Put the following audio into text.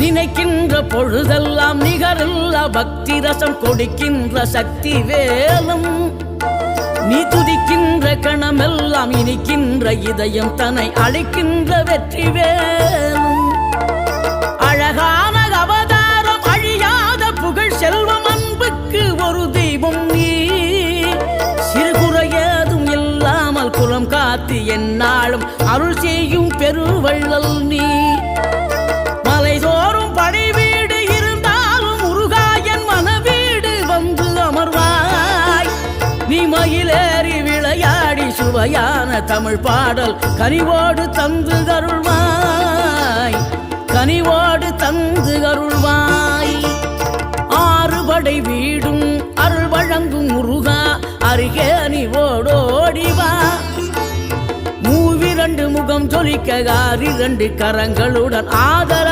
நினைக்கின்ற பொழுதெல்லாம் நிகரில்லா பக்தி ரசம் கொடுக்கின்ற சக்தி வேலும் நீ துதிக்கின்ற கணமெல்லாம் இனிக்கின்ற இதயம் தன்னை அழைக்கின்ற வெற்றி வேலும் அழகான அவதாரம் அழியாத புகழ் செல்வம் அன்புக்கு ஒரு தெய்வம் நீ சிறுகுறையதும் இல்லாமல் குலம் காத்து எந்நாளும் அருள் செய்யும் பெருவள்ளல் நீ மலைதோறும் படை வீடு இருந்தாலும் முருகாயன் மனவீடு வந்து அமர்வாய் நீ மயிலேறி விளையாடி சுவையான தமிழ் பாடல் கனிவோடு தந்து அருள்வாய் கனிவோடு தந்து அருள்வாய் ஆறுபடை வீடும் அருள் வழங்கும் முருகா அருகே நீ ஓடோடிவா மூவிரண்டு முகம் ஜொலிக்க 6 கரங்களுடன் ஆதர